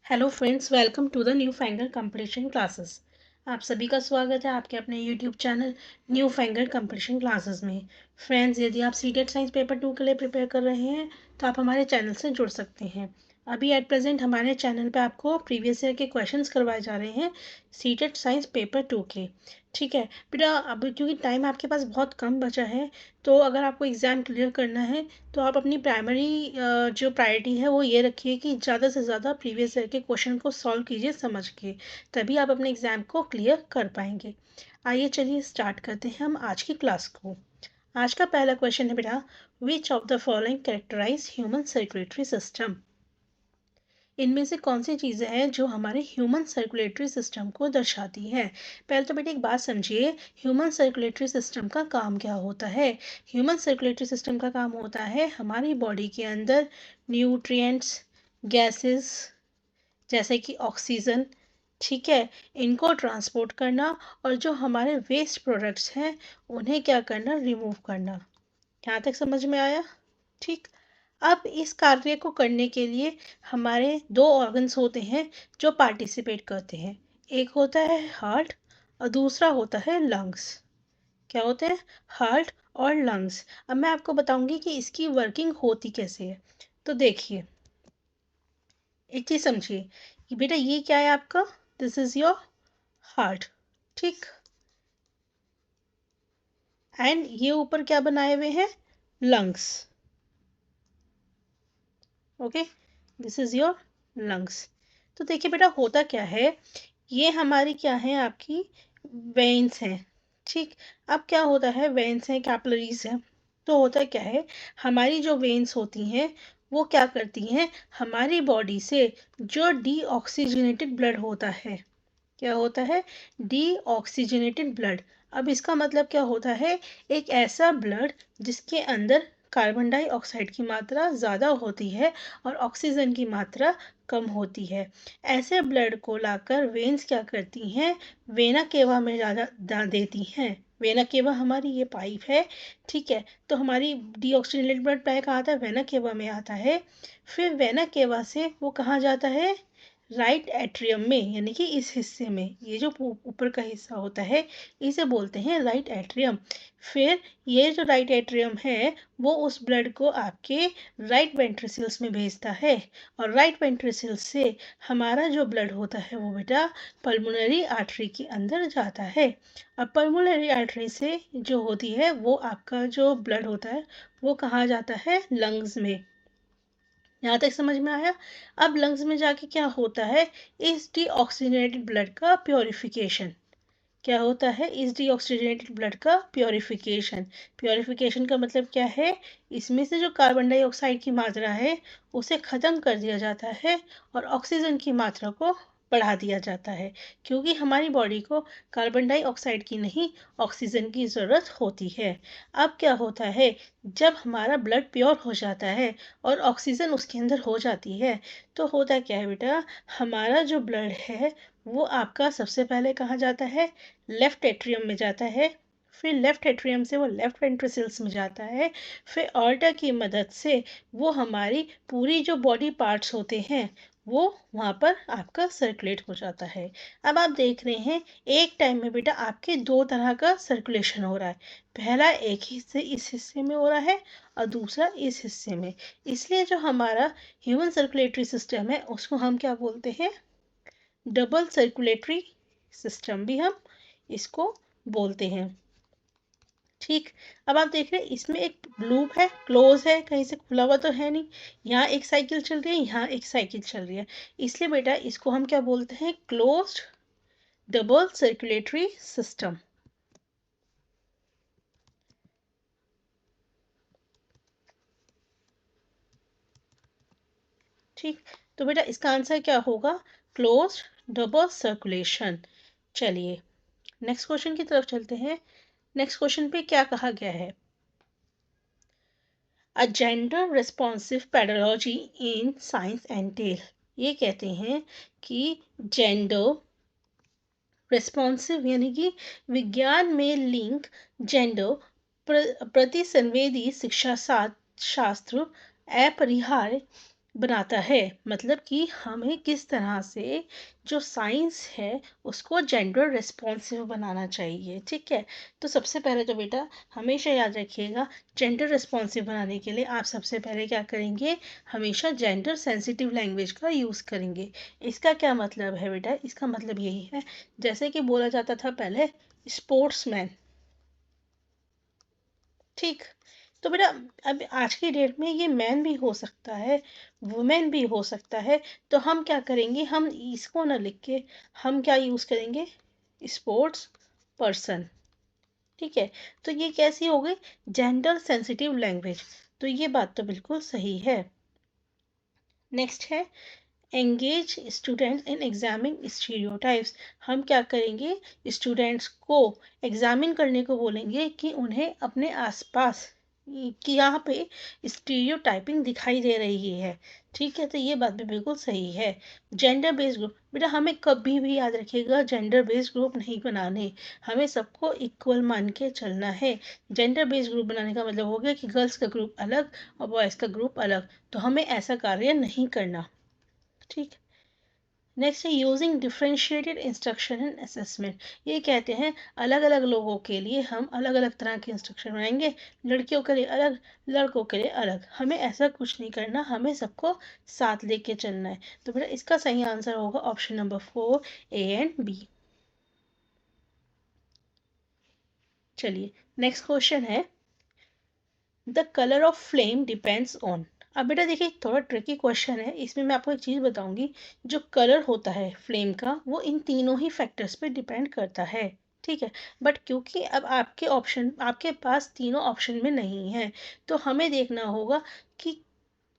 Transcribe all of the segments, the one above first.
Hello friends, welcome to the new finger competition classes. आप सभी का स्वागत है आपके अपने YouTube channel new finger competition classes में। फ्रेंड्स, यदि आप सीटेट साइंस पेपर 2 के लिए प्रिपेयर कर रहे हैं तो आप हमारे चैनल से जुड़ सकते हैं। अभी एट प्रेजेंट हमारे चैनल पे आपको प्रीवियस ईयर के क्वेश्चंस करवाए जा रहे हैं सीटेट साइंस पेपर 2 के। ठीक है बेटा, अब क्योंकि टाइम आपके पास बहुत कम बचा है, तो अगर आपको एग्ज़ाम क्लियर करना है तो आप अपनी प्राइमरी जो प्रायोरिटी है वो ये रखिए कि ज़्यादा से ज़्यादा प्रीवियस ईयर के क्वेश्चन को सॉल्व कीजिए समझ के, तभी आप अपने एग्ज़ाम को क्लियर कर पाएंगे। आइए चलिए स्टार्ट करते हैं हम आज की क्लास को। आज का पहला क्वेश्चन है बेटा, which of the following characterise human circulatory system. इनमें से कौन सी चीज़ें हैं जो हमारे ह्यूमन सर्कुलेटरी सिस्टम को दर्शाती है। पहले तो बेटे एक बात समझिए, ह्यूमन सर्कुलेटरी सिस्टम का काम क्या होता है। ह्यूमन सर्कुलेटरी सिस्टम का काम होता है हमारी बॉडी के अंदर न्यूट्रिएंट्स, गैसेस जैसे कि ऑक्सीजन, ठीक है, इनको ट्रांसपोर्ट करना, और जो हमारे वेस्ट प्रोडक्ट्स हैं उन्हें क्या करना, रिमूव करना। यहाँ तक समझ में आया? ठीक। अब इस कार्य को करने के लिए हमारे दो ऑर्गन्स होते हैं जो पार्टिसिपेट करते हैं। एक होता है हार्ट और दूसरा होता है लंग्स। क्या होते हैं? हार्ट और लंग्स। अब मैं आपको बताऊंगी कि इसकी वर्किंग होती कैसे है। तो देखिए, एक चीज समझिए कि बेटा ये क्या है आपका, दिस इज योर हार्ट, ठीक। एंड ये ऊपर क्या बनाए हुए हैं, lungs. Okay, this is your lungs. तो देखिए बेटा, होता क्या है, ये हमारी क्या है, आपकी वेन्स हैं, ठीक। अब क्या होता है, वेन्स हैं, कैपिलरीज हैं। तो होता क्या है, हमारी जो वेन्स होती हैं वो क्या करती हैं, हमारी बॉडी से जो डीऑक्सीजनेटेड ब्लड होता है, क्या होता है, डीऑक्सीजनेटेड ब्लड। अब इसका मतलब क्या होता है, एक ऐसा ब्लड जिसके अंदर कार्बन डाइऑक्साइड की मात्रा ज़्यादा होती है और ऑक्सीजन की मात्रा कम होती है। ऐसे ब्लड को लाकर वेन्स क्या करती हैं, वेना केवा में देती हैं। वेना केवा हमारी ये पाइप है, ठीक है। तो हमारी डीऑक्सीजनेटेड ब्लड पहले कहाँ आता है, वेना केवा में आता है। फिर वेना केवा से वो कहाँ जाता है, राइट एट्रियम में, यानी कि इस हिस्से में, ये जो ऊपर का हिस्सा होता है इसे बोलते हैं राइट एट्रियम। फिर ये जो राइट एट्रियम है वो उस ब्लड को आपके राइट वेंट्रिकल्स में भेजता है, और राइट वेंट्रिकल्स से हमारा जो ब्लड होता है वो बेटा पल्मोनरी आर्टरी के अंदर जाता है। अब पल्मोनरी आर्टरी से जो होती है वो आपका जो ब्लड होता है वो कहाँ जाता है, लंग्स में। यहाँ तक समझ में आया? अब लंग्स में जाके क्या होता है, इस डीऑक्सीजनेटेड ब्लड का प्योरिफिकेशन। क्या होता है, इस डीऑक्सीजनेटेड ब्लड का प्योरिफिकेशन। प्योरिफिकेशन का मतलब क्या है, इसमें से जो कार्बन डाइऑक्साइड की मात्रा है उसे ख़त्म कर दिया जाता है और ऑक्सीजन की मात्रा को बढ़ा दिया जाता है, क्योंकि हमारी बॉडी को कार्बन डाइऑक्साइड की नहीं, ऑक्सीजन की ज़रूरत होती है। अब क्या होता है, जब हमारा ब्लड प्योर हो जाता है और ऑक्सीजन उसके अंदर हो जाती है, तो होता क्या है बेटा, हमारा जो ब्लड है वो आपका सबसे पहले कहाँ जाता है, लेफ्ट एट्रियम में जाता है। फिर लेफ्ट एट्रियम से वो लेफ्ट वेंट्रिकल्स में जाता है। फिर ऑर्टा की मदद से वो हमारी पूरी जो बॉडी पार्ट्स होते हैं वो वहाँ पर आपका सर्कुलेट हो जाता है। अब आप देख रहे हैं, एक टाइम में बेटा आपके दो तरह का सर्कुलेशन हो रहा है। पहला एक हिस्से इस हिस्से में हो रहा है और दूसरा इस हिस्से में। इसलिए जो हमारा ह्यूमन सर्कुलेटरी सिस्टम है उसको हम क्या बोलते हैं, डबल सर्कुलेटरी सिस्टम भी हम इसको बोलते हैं, ठीक। अब आप देख रहे हैं इसमें एक लूप है, क्लोज है, कहीं से खुला हुआ तो है नहीं। यहाँ एक साइकिल चल रही है, यहाँ एक साइकिल चल रही है, इसलिए बेटा इसको हम क्या बोलते हैं, क्लोज्ड डबल सर्कुलेटरी सिस्टम। ठीक, तो बेटा इसका आंसर क्या होगा, क्लोज्ड डबल सर्कुलेशन। चलिए नेक्स्ट क्वेश्चन की तरफ चलते हैं। नेक्स्ट क्वेश्चन पे क्या कहा गया है, a gender responsive pedology in science entail. ये कहते हैं कि जेंडर रिस्पॉन्सिव यानी कि विज्ञान में लिंग, जेंडर प्रतिसंवेदी शिक्षा शास्त्र अपरिहार्य बनाता है, मतलब कि हमें किस तरह से जो साइंस है उसको जेंडर रिस्पॉन्सिव बनाना चाहिए। ठीक है, तो सबसे पहले तो बेटा हमेशा याद रखिएगा, जेंडर रिस्पॉन्सिव बनाने के लिए आप सबसे पहले क्या करेंगे, हमेशा जेंडर सेंसिटिव लैंग्वेज का यूज़ करेंगे। इसका क्या मतलब है बेटा, इसका मतलब यही है, जैसे कि बोला जाता था पहले स्पोर्ट्समैन। ठीक, तो बेटा अब आज की डेट में ये मैन भी हो सकता है, वुमेन भी हो सकता है, तो हम क्या करेंगे, हम इसको ना लिख के हम क्या यूज़ करेंगे, स्पोर्ट्स पर्सन। ठीक है, तो ये कैसी हो गई, जेंडर सेंसिटिव लैंग्वेज, तो ये बात तो बिल्कुल सही है। नेक्स्ट है engage students in examining stereotypes. हम क्या करेंगे, स्टूडेंट्स को एग्जामिन करने को बोलेंगे कि उन्हें अपने आसपास कि यहाँ पे स्टीरियोटाइपिंग दिखाई दे रही है। ठीक है, तो ये बात भी बिल्कुल सही है। जेंडर बेस्ड ग्रुप, बेटा हमें कभी भी याद रखिएगा जेंडर बेस्ड ग्रुप नहीं बनाने, हमें सबको इक्वल मान के चलना है। जेंडर बेस्ड ग्रुप बनाने का मतलब हो गया कि गर्ल्स का ग्रुप अलग और बॉयज़ का ग्रुप अलग, तो हमें ऐसा कार्य नहीं करना। ठीक, नेक्स्ट है using differentiated instruction and assessment. ये कहते हैं अलग अलग लोगों के लिए हम अलग अलग तरह के इंस्ट्रक्शन बनाएंगे, लड़कियों के लिए अलग, लड़कों के लिए अलग, हमें ऐसा कुछ नहीं करना, हमें सबको साथ लेके चलना है। तो बेटा इसका सही आंसर होगा option number 4, A and B. चलिए नेक्स्ट क्वेश्चन है, the colour of flame depends on. अब बेटा देखिए थोड़ा ट्रिकी क्वेश्चन है, इसमें मैं आपको एक चीज़ बताऊंगी, जो कलर होता है फ्लेम का वो इन तीनों ही फैक्टर्स पे डिपेंड करता है। ठीक है, बट क्योंकि अब आपके ऑप्शन, आपके पास तीनों ऑप्शन में नहीं है, तो हमें देखना होगा कि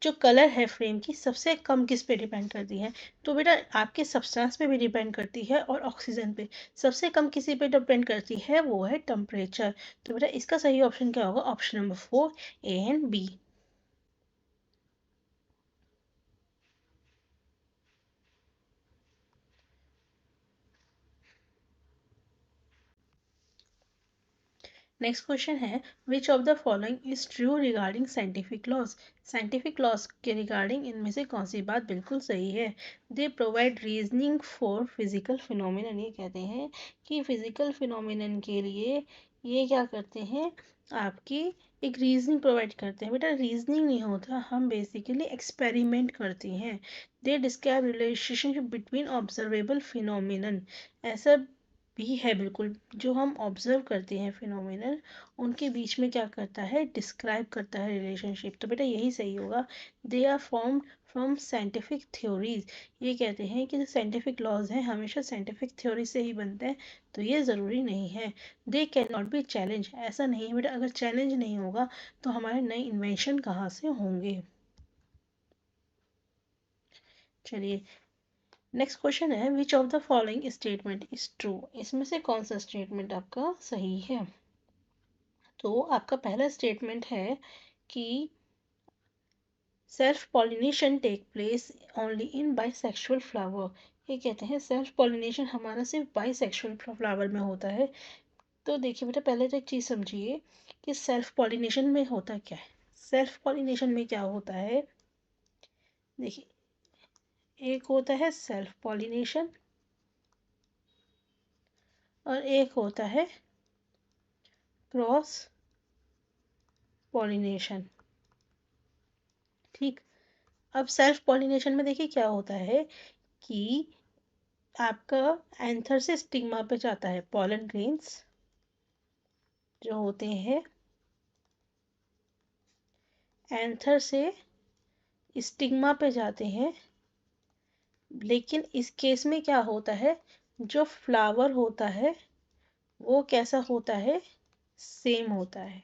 जो कलर है फ्रेम की सबसे कम किस पे डिपेंड करती है। तो बेटा आपके सब्सटेंस पे भी डिपेंड करती है और ऑक्सीजन पे, सबसे कम किसी पे डिपेंड करती है, वो है टेम्परेचर। तो बेटा इसका सही ऑप्शन क्या होगा, option number 4, A and B. Next question है, which of the following is true regarding scientific laws. Scientific laws के रिगार्डिंग इनमें से कौन सी बात बिल्कुल सही है। They provide reasoning for physical phenomenon. ये कहते हैं कि फिजिकल फिनोमिनन के लिए ये क्या करते हैं, आपकी एक रीजनिंग प्रोवाइड करते हैं। बेटा रीजनिंग नहीं होता, हम बेसिकली एक्सपेरिमेंट करते हैं। They describe relationship between observable phenomenon. ऐसा भी है बिल्कुल, जो हम ऑब्जर्व करते हैं फिनोमिनल, उनके बीच में क्या करता है, डिस्क्राइब करता है रिलेशनशिप। तो बेटा यही सही होगा, they are formed from scientific theories. ये कहते हैं कि जो साइंटिफिक लॉज हैं हमेशा साइंटिफिक थ्योरी से ही बनते हैं, तो ये ज़रूरी नहीं है। They can not be challenge, ऐसा नहीं है बेटा, अगर चैलेंज नहीं होगा तो हमारे नए इन्वेंशन कहाँ से होंगे। चलिए नेक्स्ट क्वेश्चन है, which of the following statement is true. इसमें से कौन सा स्टेटमेंट आपका सही है। तो आपका पहला स्टेटमेंट है कि self pollination take place only in bisexual flower. ये कहते हैं सेल्फ पॉलिनेशन हमारा सिर्फ बाइसेक्सुअल फ्लावर में होता है। तो देखिए बेटा पहले तो एक चीज़ समझिए कि सेल्फ पॉलिनेशन में होता क्या है। सेल्फ पॉलिनेशन में क्या होता है, देखिए एक होता है सेल्फ पॉलिनेशन और एक होता है क्रॉस पॉलिनेशन। ठीक, अब सेल्फ पॉलिनेशन में देखिए क्या होता है कि आपका एंथर से स्टिग्मा पे जाता है पॉलन ग्रेन्स जो होते हैं, एंथर से स्टिग्मा पे जाते हैं। लेकिन इस केस में क्या होता है, जो फ्लावर होता है वो कैसा होता है, सेम होता है।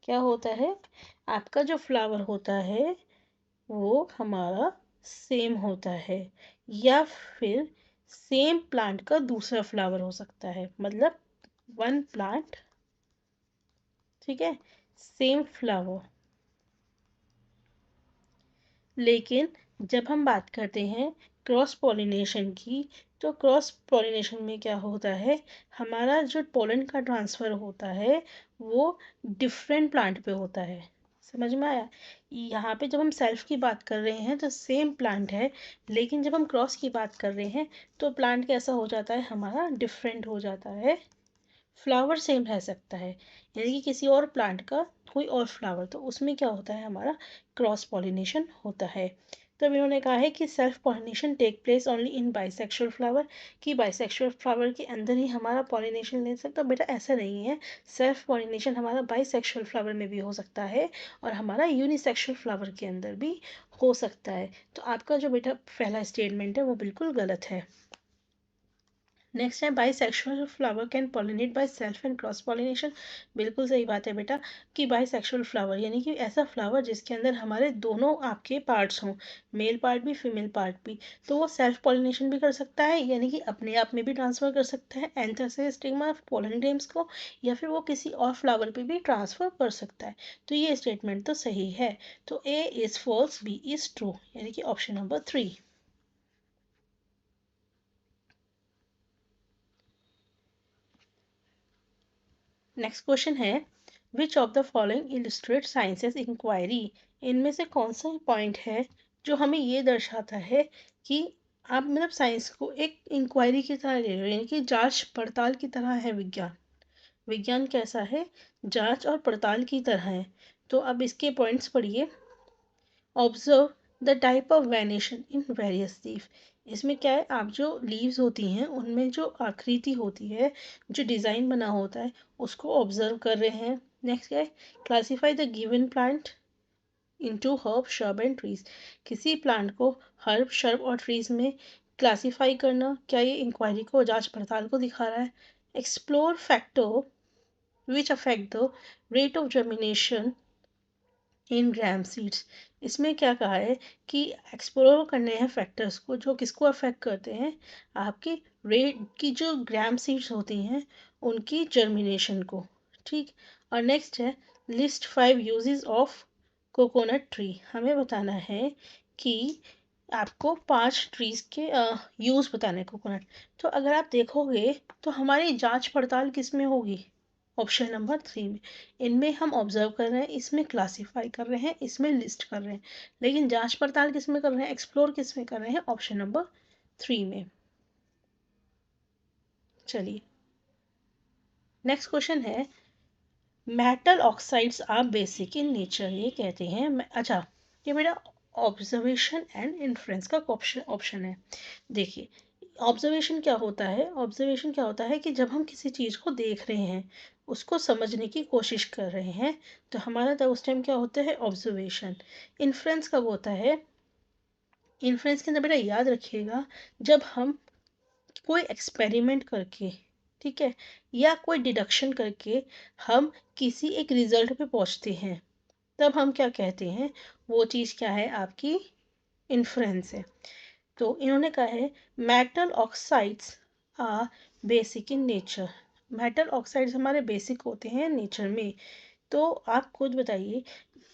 क्या होता है, आपका जो फ्लावर होता है वो हमारा सेम होता है, या फिर सेम प्लांट का दूसरा फ्लावर हो सकता है, मतलब वन प्लांट, ठीक है, सेम फ्लावर। लेकिन जब हम बात करते हैं क्रॉस पॉलिनेशन की, तो क्रॉस पॉलिनेशन में क्या होता है, हमारा जो पोलन का ट्रांसफ़र होता है वो डिफरेंट प्लांट पे होता है। समझ में आया? यहाँ पे जब हम सेल्फ की बात कर रहे हैं तो सेम प्लांट है, लेकिन जब हम क्रॉस की बात कर रहे हैं तो प्लांट कैसा हो जाता है हमारा, डिफरेंट हो जाता है। फ्लावर सेम रह सकता है, यानी कि किसी और प्लांट का कोई और फ्लावर, तो उसमें क्या होता है हमारा क्रॉस पॉलिनेशन होता है। तब इन्होंने कहा है कि self pollination take place only in bisexual flower, कि बाइसेक्सुअल फ्लावर के अंदर ही हमारा पॉलिनेशन ले सकता। बेटा ऐसा नहीं है, सेल्फ पॉलिनेशन हमारा बाइसेक्सुअल फ्लावर में भी हो सकता है और हमारा यूनिसेक्सुअल फ्लावर के अंदर भी हो सकता है। तो आपका जो बेटा पहला स्टेटमेंट है वो बिल्कुल गलत है। नेक्स्ट है bisexual flower can pollinate by self and cross pollination. बिल्कुल सही बात है बेटा कि बाइसेक्सुअल फ्लावर यानी कि ऐसा फ्लावर जिसके अंदर हमारे दोनों आपके पार्ट्स हों, मेल पार्ट भी फीमेल पार्ट भी, तो वो सेल्फ पॉलिनेशन भी कर सकता है, यानी कि अपने आप में भी ट्रांसफ़र कर सकता है एंथर स्टिग्मा पोलन ग्रेन्स को, या फिर वो किसी और फ्लावर पे भी ट्रांसफ़र कर सकता है। तो ये स्टेटमेंट तो सही है। तो A is false, B is true, यानी कि ऑप्शन नंबर 3। नेक्स्ट क्वेश्चन है which of the following illustrate sciences inquiry. इनमें से कौन सा पॉइंट है जो हमें ये दर्शाता है कि आप मतलब साइंस को एक इंक्वायरी की तरह ले रहे हो, यानी कि जांच पड़ताल की तरह है विज्ञान। विज्ञान कैसा है, जांच और पड़ताल की तरह है। तो अब इसके पॉइंट्स पढ़िए। Observe the type of venation in various leaf. इसमें क्या है, आप जो लीव्स होती हैं उनमें जो आकृति होती है, जो डिज़ाइन बना होता है, उसको ऑब्जर्व कर रहे हैं। नेक्स्ट क्या है, classify the given plant into herb shrub and trees. किसी प्लांट को हर्ब शर्ब और ट्रीज में क्लासीफाई करना, क्या ये इंक्वायरी को, जांच पड़ताल को दिखा रहा है। Explore factor which affect the rate of germination in gram seeds. इसमें क्या कहा है कि एक्सप्लोर करने हैं फैक्टर्स को जो किसको अफेक्ट करते हैं, आपकी रेट की जो ग्राम सीड्स होती हैं उनकी जर्मिनेशन को। ठीक। और नेक्स्ट है list 5 uses of coconut tree. हमें बताना है कि आपको 5 ट्रीज के यूज़ बताने हैं कोकोनट। तो अगर आप देखोगे तो हमारी जांच पड़ताल किस में होगी, ऑप्शन नंबर 3 में। इनमें हम ऑब्जर्व कर रहे हैं, इसमें क्लासीफाई कर रहे हैं, इसमें लिस्ट कर रहे हैं, लेकिन जांच पड़ताल किस में कर रहे हैं, एक्सप्लोर किस में कर रहे हैं, ऑप्शन नंबर 3 में। चलिए नेक्स्ट क्वेश्चन है metal oxides are basic in nature. ये कहते हैं अच्छा ये मेरा ऑब्जर्वेशन एंड इन्फ्रेंस का ऑप्शन है। देखिए ऑब्जर्वेशन क्या होता है, ऑब्जर्वेशन क्या होता है कि जब हम किसी चीज़ को देख रहे हैं, उसको समझने की कोशिश कर रहे हैं, तो हमारा तो उस टाइम क्या होता है, ऑब्जर्वेशन। इन्फ्रेंस कब होता है, इन्फ्रेंस के अंदर बेटा याद रखिएगा जब हम कोई एक्सपेरिमेंट करके, ठीक है, या कोई डिडक्शन करके हम किसी एक रिजल्ट पे पहुंचते हैं, तब हम क्या कहते हैं, वो चीज़ क्या है, आपकी इन्फ्रेंस है। तो इन्होंने कहा है metal oxides are basic in nature. Metal oxides हमारे बेसिक होते हैं नेचर में। तो आप खुद बताइए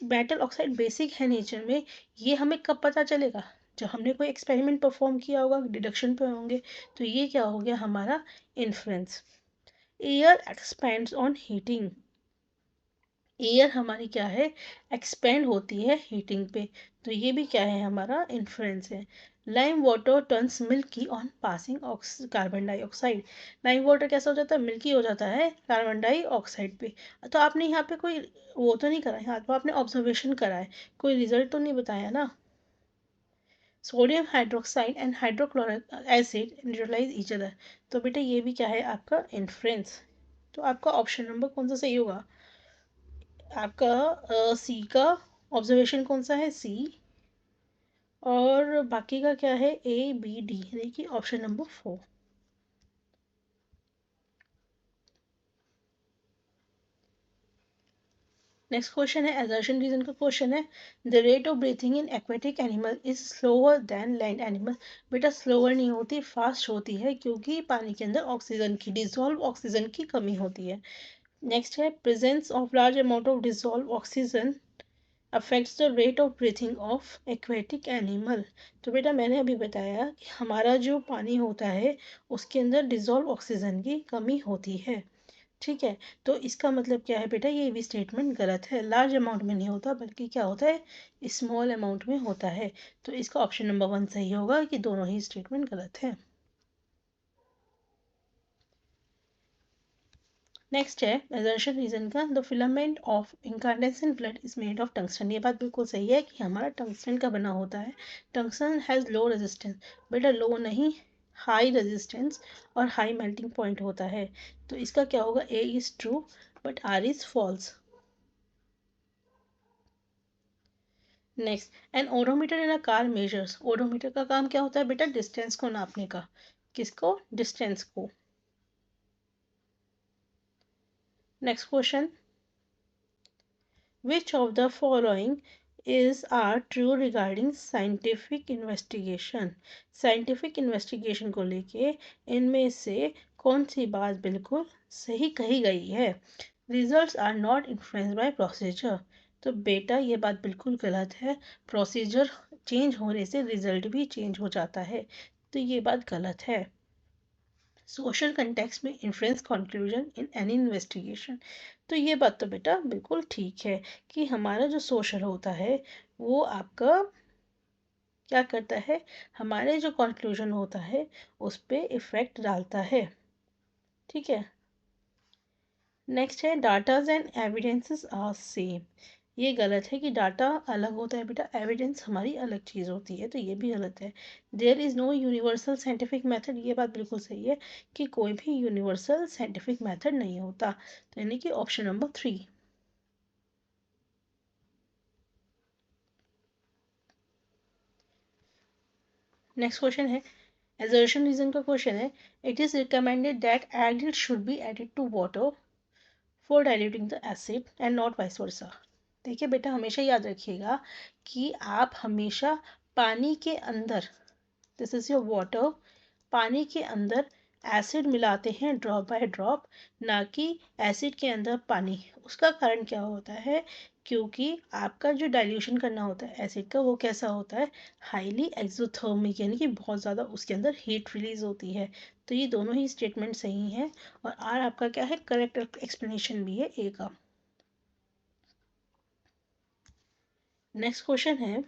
मेटल ऑक्साइड बेसिक है नेचर में, ये हमें कब पता चलेगा, जब हमने कोई एक्सपेरिमेंट परफॉर्म किया होगा, डिडक्शन पे होंगे। तो ये क्या हो गया हमारा inference. Air expends on heating. Air हमारी क्या है, एक्सपेंड होती है हीटिंग पे, तो ये भी क्या है, हमारा इन्फ्लुएंस है। Lime water turns milky on passing carbon dioxide. Lime water कैसा हो जाता है, मिल्की हो जाता है कार्बन डाइऑक्साइड पे। तो आपने यहाँ पे कोई वो तो नहीं करा है, यहाँ तो आपने ऑब्जर्वेशन करा है, कोई रिजल्ट तो नहीं बताया ना। Sodium hydroxide and hydrochloric acid neutralise each other. तो बेटा ये भी क्या है आपका इन्फ्लुएंस। तो आपका ऑप्शन नंबर कौन सा सही होगा, आपका सी का ऑब्जर्वेशन कौन सा है, सी। और बाकी का क्या है, ए बी डी, देखिए ऑप्शन नंबर 4। नेक्स्ट क्वेश्चन है एजर्शन रीजन का क्वेश्चन है the rate of breathing in aquatic animal is slower then land animal. बेटा स्लोअर नहीं होती, फास्ट होती है, क्योंकि पानी के अंदर ऑक्सीजन की डिजॉल्व ऑक्सीजन की कमी होती है। नेक्स्ट है presence of large amount of dissolve oxygen affects the rate of breathing of aquatic animal. तो बेटा मैंने अभी बताया कि हमारा जो पानी होता है उसके अंदर डिजॉल्व ऑक्सीजन की कमी होती है। ठीक है, तो इसका मतलब क्या है बेटा, ये भी स्टेटमेंट गलत है। लार्ज अमाउंट में नहीं होता बल्कि क्या होता है, स्मॉल अमाउंट में होता है। तो इसका ऑप्शन नंबर 1 सही होगा कि दोनों ही स्टेटमेंट गलत है। नेक्स्ट है assertion रीजन का, the filament of incandescent blood is made of tungsten. ये बात बिल्कुल सही है कि हमारा टंगस्टन का बना होता है। टंगस्टन हैज लो रेजिस्टेंस, बेटा लो नहीं, हाई रेजिस्टेंस और हाई मेल्टिंग पॉइंट होता है। तो इसका क्या होगा, A is true but R is false. Next, an odometer in a car measures. Odometer का काम क्या होता है बेटा, डिस्टेंस को नापने का। किसको, डिस्टेंस को। Next question, which of the following is are true regarding scientific investigation. Scientific investigation को लेके इनमें से कौन सी बात बिल्कुल सही कही गई है। Results are not influenced by procedure. तो बेटा ये बात बिल्कुल गलत है। प्रोसीजर चेंज होने से रिजल्ट भी चेंज हो जाता है, तो ये बात गलत है। सोशल कंटेक्स्ट में influence conclusion in any investigation. तो ये बात तो बेटा बिल्कुल ठीक है कि हमारा जो सोशल होता है वो आपका क्या करता है, हमारे जो कंक्लूजन होता है उस पर इफेक्ट डालता है। ठीक है। नेक्स्ट है, datas and evidences are same. ये गलत है कि डाटा अलग होता है बेटा, एविडेंस हमारी अलग चीज़ होती है, तो ये भी गलत है। There is no universal scientific method, ये बात बिल्कुल सही है कि कोई भी यूनिवर्सल साइंटिफिक मेथड नहीं होता। तो यानी कि ऑप्शन नंबर 3। नेक्स्ट क्वेश्चन है, assertion रीजन का क्वेश्चन है, it is recommended that acid should be added to water for diluting the acid and not vice versa. देखिए बेटा हमेशा याद रखिएगा कि आप हमेशा पानी के अंदर, दिस इज योर वाटर, पानी के अंदर एसिड मिलाते हैं ड्रॉप बाय ड्रॉप, ना कि एसिड के अंदर पानी। उसका कारण क्या होता है, क्योंकि आपका जो डाइल्यूशन करना होता है एसिड का वो कैसा होता है, हाईली एक्सोथर्मिक, यानी कि बहुत ज़्यादा उसके अंदर हीट रिलीज होती है। तो ये दोनों ही स्टेटमेंट सही हैं और आर आपका क्या है, करेक्ट एक्सप्लेनेशन भी है ए का। नेक्स्ट क्वेश्चन है,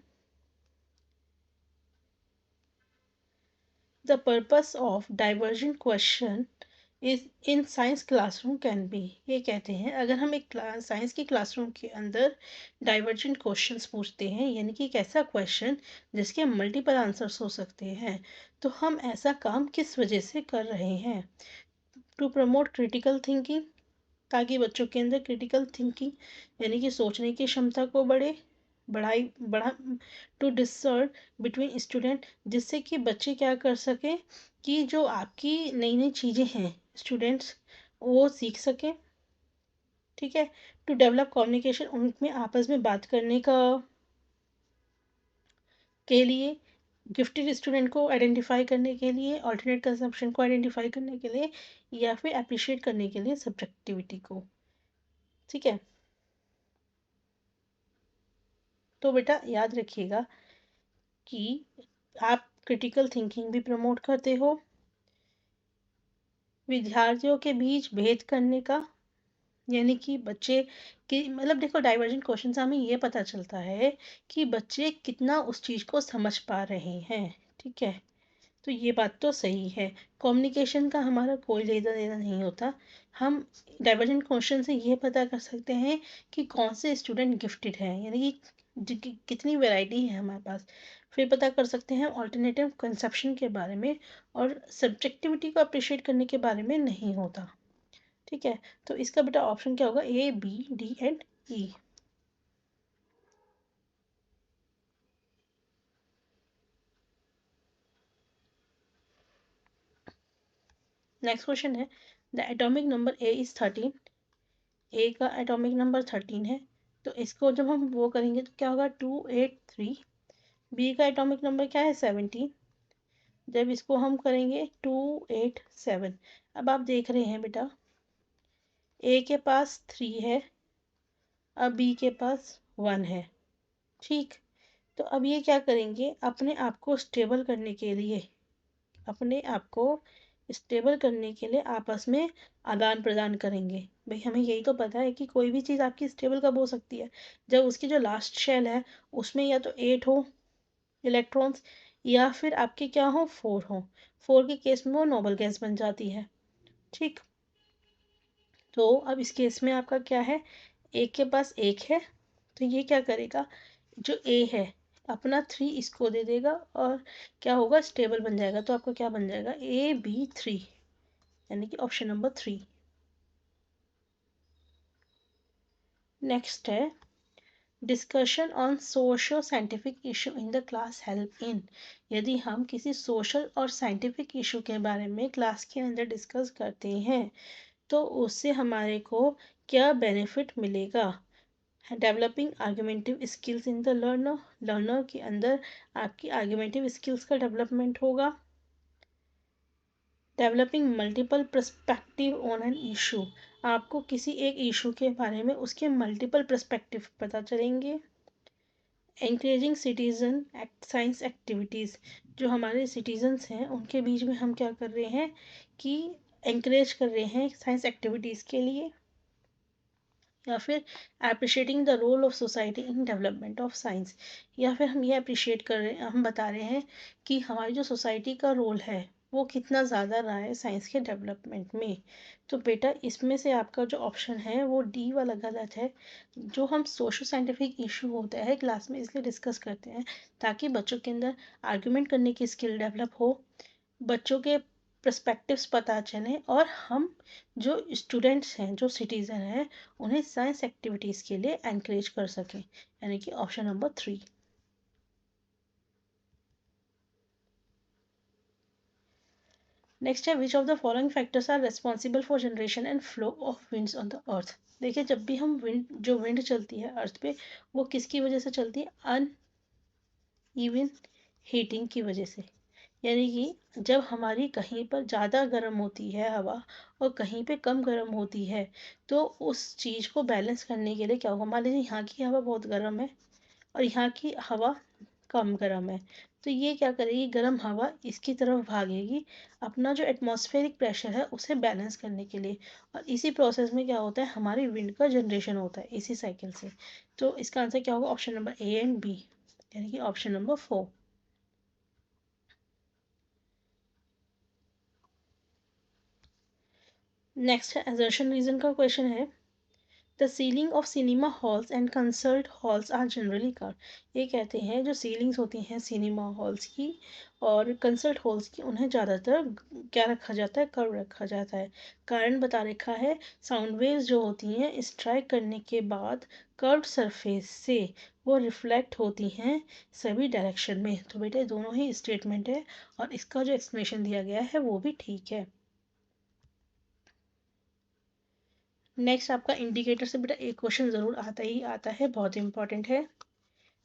the purpose of divergent question is in science classroom can be. ये कहते हैं अगर हम एक साइंस की क्लासरूम के अंदर डाइवर्जेंट क्वेश्चंस पूछते हैं, यानी कि एक ऐसा क्वेश्चन जिसके मल्टीपल आंसर्स हो सकते हैं, तो हम ऐसा काम किस वजह से कर रहे हैं। टू प्रमोट क्रिटिकल थिंकिंग, ताकि बच्चों के अंदर क्रिटिकल थिंकिंग यानी कि सोचने की क्षमता को बढ़ा, टू डिसर्न बिटवीन स्टूडेंट, जिससे कि बच्चे क्या कर सकें कि जो आपकी नई नई चीज़ें हैं स्टूडेंट्स वो सीख सकें। ठीक है। टू डेवलप कम्युनिकेशन, उनमें आपस में बात करने का के लिए, गिफ्टेड स्टूडेंट को आइडेंटिफाई करने के लिए, ऑल्टरनेट कंजम्पशन को आइडेंटिफाई करने के लिए, या फिर अप्रिशिएट करने के लिए सब्जेक्टिविटी को। ठीक है। तो बेटा याद रखिएगा कि आप क्रिटिकल थिंकिंग भी प्रमोट करते हो, विद्यार्थियों के बीच भेद करने का, यानी कि बच्चे की मतलब देखो डाइवर्जेंट क्वेश्चन से हमें ये पता चलता है कि बच्चे कितना उस चीज़ को समझ पा रहे हैं। ठीक है। तो ये बात तो सही है। कम्युनिकेशन का हमारा कोई लेना देना नहीं होता। हम डाइवर्जेंट क्वेश्चन से ये पता कर सकते हैं कि कौन से स्टूडेंट गिफ्टेड हैं, यानी कि कितनी वैरायटी है हमारे पास। फिर पता कर सकते हैं ऑल्टरनेटिव कंसेप्शन के बारे में, और सब्जेक्टिविटी को अप्रिशिएट करने के बारे में नहीं होता। ठीक है। तो इसका बेटा ऑप्शन क्या होगा, A B D and E. Next question है, the atomic number A is 13। A का एटॉमिक नंबर 13 है, तो इसको जब हम वो करेंगे तो क्या होगा, 283। बी का एटॉमिक नंबर क्या है, 17। जब इसको हम करेंगे 287। अब आप देख रहे हैं बेटा ए के पास 3 है, अब बी के पास 1 है। ठीक। तो अब ये क्या करेंगे, अपने आप को स्टेबल करने के लिए, अपने आप को स्टेबल करने के लिए आपस में आदान प्रदान करेंगे। भाई हमें यही तो पता है कि कोई भी चीज़ आपकी स्टेबल कब हो सकती है, जब उसकी जो लास्ट शेल है उसमें या तो 8 हो इलेक्ट्रॉन्स, या फिर आपके क्या हो 4 हो। 4 के केस में वो नोबल गैस बन जाती है। ठीक, तो अब इस केस में आपका क्या है, एक के पास एक है, तो ये क्या करेगा, जो ए है अपना 3 इसको दे देगा और क्या होगा, स्टेबल बन जाएगा। तो आपका क्या बन जाएगा, AB3, यानी कि ऑप्शन नंबर 3। नेक्स्ट है, discussion on social scientific issue in the class help in. यदि हम किसी सोशल और साइंटिफिक इशू के बारे में क्लास के अंदर डिस्कस करते हैं तो उससे हमारे को क्या बेनिफिट मिलेगा। Developing argumentative skills in the learner, learner के अंदर आपकी आर्ग्यूमेंटिव स्किल्स का डेवलपमेंट होगा। Developing multiple perspective on an issue, आपको किसी एक इशू के बारे में उसके मल्टीपल पर्सपेक्टिव पता चलेंगे। एंकरेजिंग सिटीजन साइंस एक्टिविटीज़, जो हमारे सिटीजन्स हैं उनके बीच में हम क्या कर रहे हैं कि एंकरेज कर रहे हैं साइंस एक्टिविटीज़ के लिए। या फिर appreciating the role of society in development of science, या फिर हम ये अप्रिशिएट कर रहे हैं, हम बता रहे हैं कि हमारी जो सोसाइटी का रोल है वो कितना ज़्यादा रहा है साइंस के डेवलपमेंट में। तो बेटा इसमें से आपका जो ऑप्शन है वो डी वाला गलत है। जो हम सोशल साइंटिफिक इशू होता है क्लास में इसलिए डिस्कस करते हैं ताकि बच्चों के अंदर आर्ग्यूमेंट करने की स्किल डेवलप हो, बच्चों के पर्सपेक्टिव्स पता चलें, और हम जो स्टूडेंट्स हैं जो सिटीज़न हैं उन्हें साइंस एक्टिविटीज़ के लिए एनकरेज कर सकें, यानी कि ऑप्शन नंबर 3। नेक्स्ट है, which of the following factors are responsible for generation and flow of winds on the earth. देखिए जब भी हम जो विंड चलती है अर्थ पे वो किसकी वजह से चलती है, अन इवन हीटिंग की वजह से। यानी कि जब हमारी कहीं पर ज़्यादा गर्म होती है हवा और कहीं पे कम गर्म होती है तो उस चीज़ को बैलेंस करने के लिए क्या होगा, मान लीजिए यहाँ की हवा बहुत गर्म है और यहाँ की हवा कम गर्म है, तो ये क्या करेगी, गर्म हवा इसकी तरफ भागेगी अपना जो एटमॉस्फेरिक प्रेशर है उसे बैलेंस करने के लिए। और इसी प्रोसेस में क्या होता है, हमारी विंड का जनरेशन होता है इसी साइकिल से। तो इसका आंसर क्या होगा, option number A and B, यानी कि ऑप्शन नंबर 4। नेक्स्ट है असर्शन रीजन का क्वेश्चन है, the ceiling of cinema halls and concert halls are generally curve. ये कहते हैं जो सीलिंग्स होती हैं सिनेमा हॉल्स की और कंसर्ट हॉल्स की उन्हें ज़्यादातर क्या रखा जाता है, कर्व रखा जाता है। कारण बता रखा है, साउंड वेव्स जो होती हैं स्ट्राइक करने के बाद कर्व्ड सरफेस से वो रिफ्लेक्ट होती हैं सभी डायरेक्शन में। तो बेटे दोनों ही स्टेटमेंट है और इसका जो एक्सप्लेनेशन दिया गया है वो भी ठीक है। नेक्स्ट आपका इंडिकेटर से बेटा एक क्वेश्चन ज़रूर आता ही आता है, बहुत इंपॉर्टेंट है।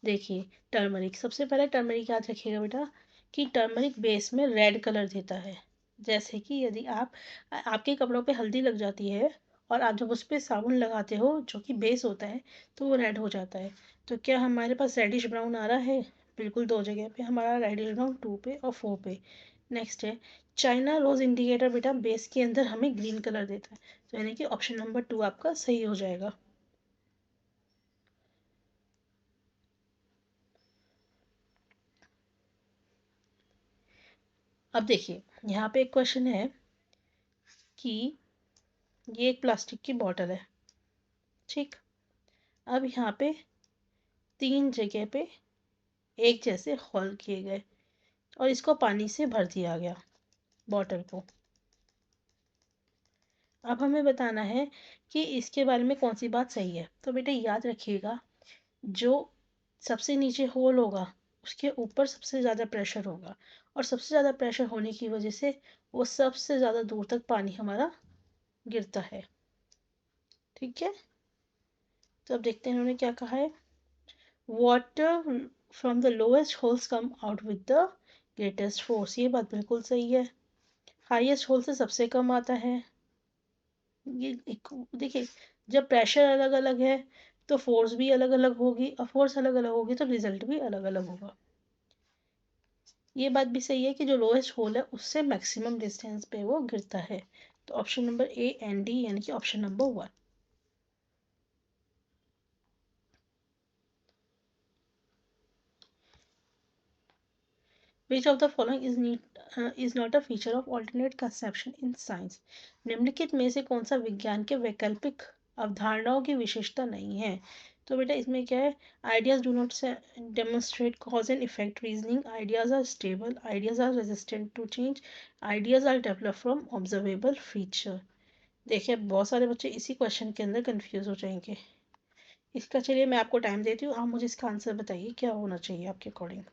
देखिए टर्मरिक, सबसे पहले टर्मरिक याद रखिएगा बेटा कि टर्मरिक बेस में रेड कलर देता है। जैसे कि यदि आपके कपड़ों पे हल्दी लग जाती है और आप जब उस पर साबुन लगाते हो जो कि बेस होता है तो वो रेड हो जाता है। तो क्या हमारे पास रेडिश ब्राउन आ रहा है, बिल्कुल दो जगह पे हमारा रेडिश ब्राउन, 2 पे और 4 पे। नेक्स्ट है चाइना रोज इंडिकेटर, बेटा बेस के अंदर हमें ग्रीन कलर देता है, तो यानी कि ऑप्शन नंबर 2 आपका सही हो जाएगा। अब देखिए यहाँ पे एक क्वेश्चन है कि ये एक प्लास्टिक की बॉटल है, ठीक। अब यहाँ पे 3 जगह पे एक जैसे होल किए गए और इसको पानी से भर दिया गया बॉटल को। अब हमें बताना है कि इसके बारे में कौन सी बात सही है। तो बेटे याद रखिएगा, जो सबसे नीचे होल होगा उसके ऊपर सबसे ज़्यादा प्रेशर होगा और सबसे ज़्यादा प्रेशर होने की वजह से वो सबसे ज़्यादा दूर तक पानी हमारा गिरता है, ठीक है। तो अब देखते हैं उन्होंने क्या कहा है, water from the lowest holes come out with the greatest force. ये बात बिल्कुल सही है, हाईएस्ट होल से सबसे कम आता है। ये देखिए जब प्रेशर अलग अलग है तो फोर्स भी अलग अलग होगी और फोर्स अलग अलग होगी तो रिजल्ट भी अलग अलग होगा। ये बात भी सही है कि जो लोएस्ट होल है उससे मैक्सिमम डिस्टेंस पे वो गिरता है। तो option number A and D यानी कि option number 1। Which of the following is not a feature of alternate conception in science? निम्नलिखित में से कौन सा विज्ञान के वैकल्पिक अवधारणाओं की विशेषता नहीं है? तो बेटा इसमें क्या है? Ideas do not demonstrate cause and effect reasoning, ideas are stable, ideas are resistant to change, ideas are develop from observable feature. देखिए अब बहुत सारे बच्चे इसी क्वेश्चन के अंदर कंफ्यूज हो जाएंगे। इसका चलिए मैं आपको टाइम देती हूँ, आप मुझे इसका आंसर बताइए क्या होना चाहिए आपके अकॉर्डिंग।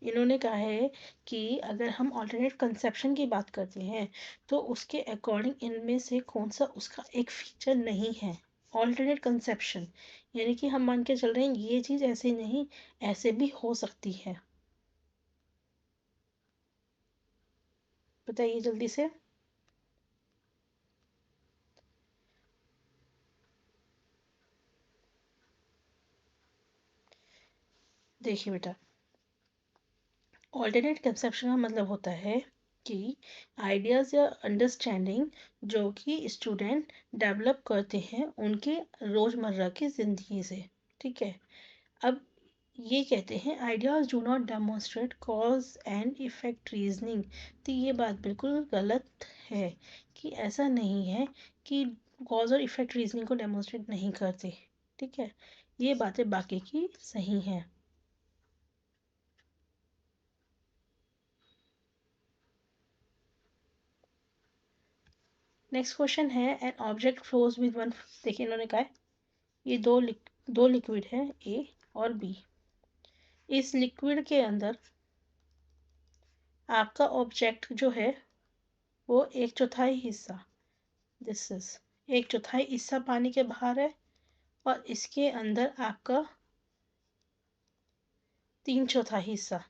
इन्होंने कहा है कि अगर हम ऑल्टरनेट कंसेप्शन की बात करते हैं तो उसके अकॉर्डिंग इनमें से कौन सा उसका एक फीचर नहीं है। ऑल्टरनेट कंसेप्शन यानी कि हम मान के चल रहे हैं ये चीज़ ऐसे नहीं ऐसे भी हो सकती है। बताइए जल्दी से। देखिए बेटा ऑल्टरनेट कंसेप्शन का मतलब होता है कि आइडियाज़ या अंडरस्टैंडिंग जो कि स्टूडेंट डेवलप करते हैं उनके रोज़मर्रा की ज़िंदगी से। ठीक है। अब ये कहते हैं ideas do not demonstrate cause and effect reasoning. तो ये बात बिल्कुल गलत है कि ऐसा नहीं है कि कॉज और इफेक्ट रीजनिंग को डेमोन्स्ट्रेट नहीं करते। ठीक है। ये बातें बाकी की सही हैं। नेक्स्ट क्वेश्चन है an object flows with one. देखिए इन्होंने कहा है ये दो लिक्विड है ए और बी। इस लिक्विड के अंदर आपका ऑब्जेक्ट जो है वो एक चौथाई हिस्सा दिस इज एक चौथाई हिस्सा पानी के बाहर है और इसके अंदर आपका 3/4 हिस्सा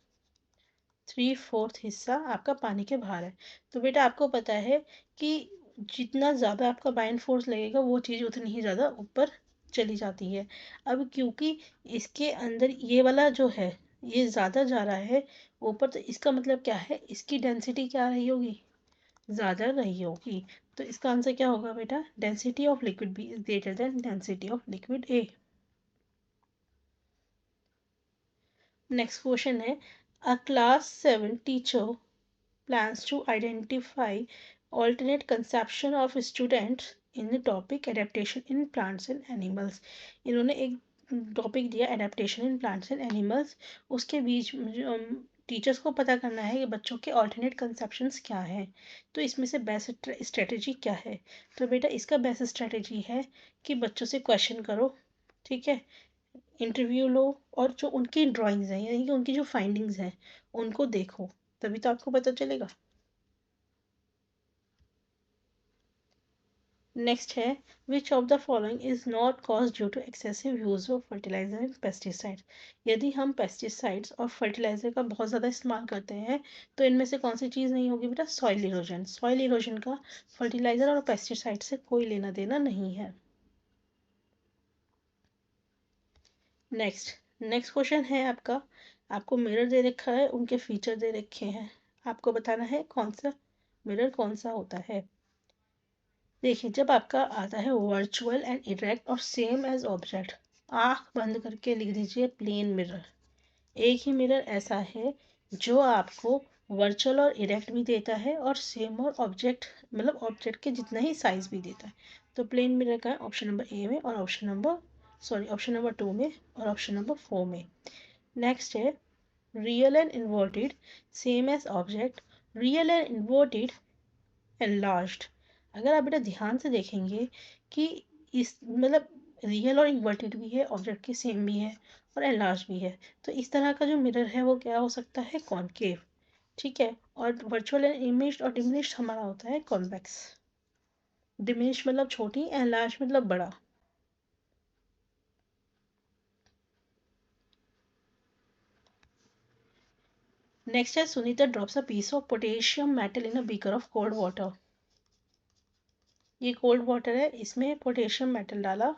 3/4 हिस्सा आपका पानी के बाहर है। तो बेटा आपको पता है कि जितना ज़्यादा आपका बाइंड फोर्स लगेगा वो चीज़ उतनी ही ज़्यादा ऊपर चली जाती है। अब क्योंकि इसके अंदर ये वाला जो है ये ज़्यादा जा रहा है ऊपर, तो इसका मतलब क्या है इसकी डेंसिटी क्या रही होगी ज़्यादा रही होगी। तो इसका आंसर क्या होगा बेटा density of liquid B is greater than density of liquid A. Next question है a class 7 teacher plans to identify alternate conception of students in the topic adaptation in plants and animals। इन्होंने एक topic दिया adaptation in plants and animals. उसके बीच teachers को पता करना है कि बच्चों के ऑल्टरनेट कंसेप्शंस क्या हैं। तो इसमें से बेस्ट स्ट्रेटजी क्या है? तो बेटा इसका बेस्ट स्ट्रेटजी है कि बच्चों से क्वेश्चन करो। ठीक है। इंटरव्यू लो और जो उनकी ड्राइंग्स हैं यानी कि उनकी जो फाइंडिंग्स हैं उनको देखो, तभी तो आपको पता चलेगा। नेक्स्ट है which of the following is not cause due to excessive use of fertiliser and pesticide. यदि हम पेस्टिसाइड्स और फर्टिलाइजर का बहुत ज़्यादा इस्तेमाल करते हैं तो इनमें से कौन सी चीज़ नहीं होगी बेटा सॉइल इरोजन। सॉइल इरोजन का फर्टिलाइजर और पेस्टिसाइड से कोई लेना देना नहीं है। नेक्स्ट क्वेश्चन है आपका, आपको मिरर दे रखा है उनके फीचर दे रखे हैं, आपको बताना है कौन सा मिरर कौन सा होता है। देखिए जब आपका आता है वर्चुअल एंड इरेक्ट और सेम एज ऑब्जेक्ट, आंख बंद करके लिख दीजिए प्लेन मिरर। एक ही मिरर ऐसा है जो आपको वर्चुअल और इरेक्ट भी देता है और सेम और ऑब्जेक्ट मतलब ऑब्जेक्ट के जितना ही साइज भी देता है। तो प्लेन मिरर का है ऑप्शन नंबर ए में और ऑप्शन नंबर 2 में और ऑप्शन नंबर 4 में। नेक्स्ट है real and inverted same as object, real and inverted enlarged. अगर आप बेटा ध्यान से देखेंगे कि इस मतलब रियल और इन्वर्टेड भी है ऑब्जेक्ट की सेम भी है और एनलार्ज भी है, तो इस तरह का जो मिरर है वो क्या हो सकता है कॉनकेव। ठीक है। और वर्चुअल एंड इमेज और डिमिनिश्ड हमारा होता है कॉन्वेक्स। डिमिनिश मतलब छोटी, एनलार्ज मतलब बड़ा। नेक्स्ट है Sunita drops a piece of potassium metal in a beaker of cold water. ये कोल्ड वाटर है इसमें पोटेशियम मेटल डाला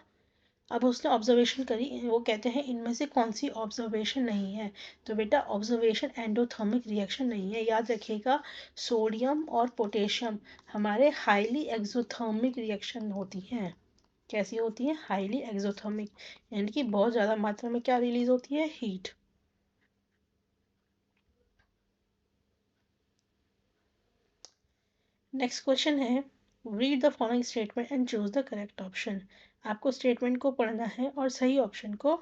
अब उसने ऑब्जर्वेशन करी, वो कहते हैं इनमें से कौन सी ऑब्जर्वेशन नहीं है। तो बेटा ऑब्जर्वेशन एंडोथर्मिक रिएक्शन नहीं है, याद रखिएगा। सोडियम और पोटेशियम हमारे हाईली एक्सोथर्मिक रिएक्शन होती हैं। कैसी होती हैं? हाईली एक्सोथर्मिक, यानी कि बहुत ज़्यादा मात्रा में क्या रिलीज होती है? हीट। नेक्स्ट क्वेश्चन है, read the following statement and choose the correct option. आपको स्टेटमेंट को पढ़ना है और सही ऑप्शन को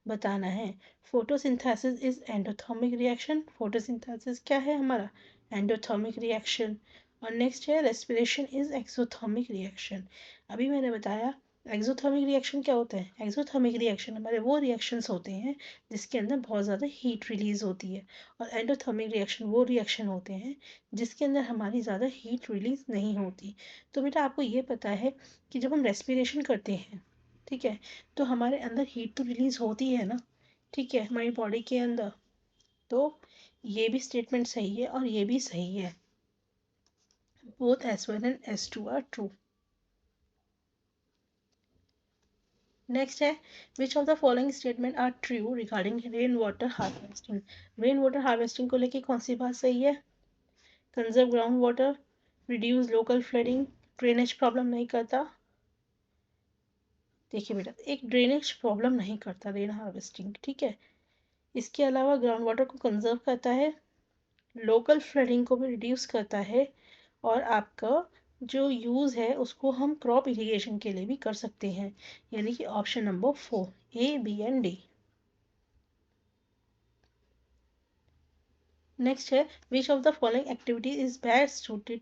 बताना है। Photosynthesis is endothermic reaction. Photosynthesis क्या है हमारा? Endothermic reaction. और नेक्स्ट है रेस्पिरेशन इज एक्सोथर्मिक रिएक्शन। अभी मैंने बताया एक्सोथर्मिक रिएक्शन क्या होता है। एक्सोथर्मिक रिएक्शन हमारे वो रिएक्शंस होते हैं जिसके अंदर बहुत ज़्यादा हीट रिलीज होती है, और एंडोथर्मिक रिएक्शन वो रिएक्शन होते हैं जिसके अंदर हमारी ज़्यादा हीट रिलीज नहीं होती। तो बेटा आपको ये पता है कि जब हम रेस्पिरेशन करते हैं, ठीक है, तो हमारे अंदर हीट तो रिलीज होती है ना, ठीक है, हमारी बॉडी के अंदर। तो ये भी स्टेटमेंट सही है और ये भी सही है। Both S1 and S2 are true. Next है, which of the following statement are true regarding rain water harvesting. Rain water harvesting को लेके कौन सी बात सही है? Conserve ground water, reduce local flooding, drainage problem नहीं करता। देखिए बेटा, एक ड्रेनेज प्रॉब्लम नहीं करता रेन हार्वेस्टिंग, ठीक है। इसके अलावा ग्राउंड वाटर को कंजर्व करता है, लोकल फ्लडिंग को भी रिड्यूस करता है, और आपका जो यूज़ है उसको हम क्रॉप इरिगेशन के लिए भी कर सकते हैं, यानी कि option number 4, A, B and D। Next है, which of the following activity is best suited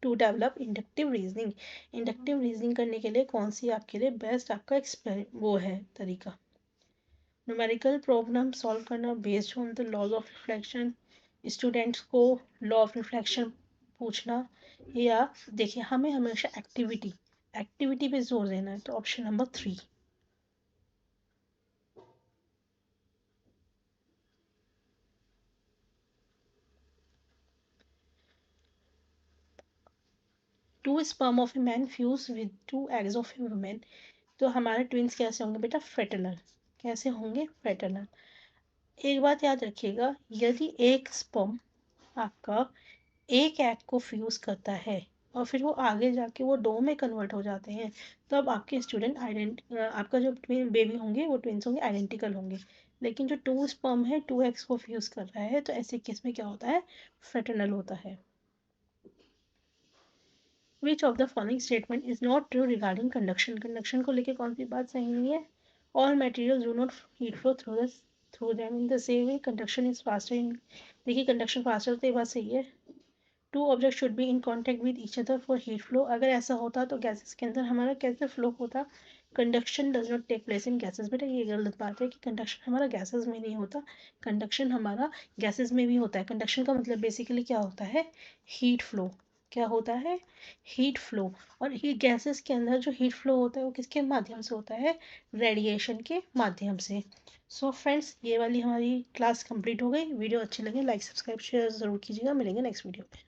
to develop inductive reasoning. Inductive reasoning करने के लिए कौन सी आपके लिए बेस्ट आपका वो है तरीका? न्यूमेरिकल प्रॉब्लम सॉल्व करना based on the laws of reflection, students को लॉ ऑफ रिफ्लेक्शन पूछना, या देखिए हमें हमेशा एक्टिविटी एक्टिविटी पे जोर देना है, तो option number 3। Two sperm of a man fuse with 2 eggs of a women. तो हमारे ट्विंस कैसे होंगे बेटा? फ्रेटर्नल। कैसे होंगे? फ्रेटर्नल। एक बात याद रखिएगा, यदि एक स्पर्म आपका एक एग को फ्यूज करता है और फिर वो आगे जाके वो दो में कन्वर्ट हो जाते हैं, तब आपके स्टूडेंट आपका जो बेबी होंगे वो ट्विंस होंगे, आइडेंटिकल होंगे। लेकिन जो टू स्पर्म है 2 एग्स को फ्यूज कर रहा है, तो ऐसे केस में क्या होता है? फ्रेटर्नल होता है। Which of the following statement is not true regarding conduction. Conduction को लेकर कौन सी बात सही नहीं है? All material do not heat flow through them in the same way, conduction is faster in. देखिए कंडक्शन फास्टर, तो ये बात सही है। Two object should be in contact with each other for heat flow. अगर ऐसा होता तो गैसेस के अंदर हमारा कैसे फ्लो होता? Conduction does not take place in gases. बेटा ये गलत बात है कि कंडक्शन हमारा गैसेस में नहीं होता, कंडक्शन हमारा गैसेस में भी होता है। कंडक्शन का मतलब बेसिकली क्या होता है? Heat flow. क्या होता है? Heat flow. और हीट गैसेस के अंदर जो हीट फ्लो होता है वो किसके माध्यम से होता है? रेडिएशन के माध्यम से। सो फ्रेंड्स, ये वाली हमारी क्लास कंप्लीट हो गई। वीडियो अच्छी लगे लाइक सब्सक्राइब शेयर ज़रूर कीजिएगा। मिलेंगे नेक्स्ट वीडियो में।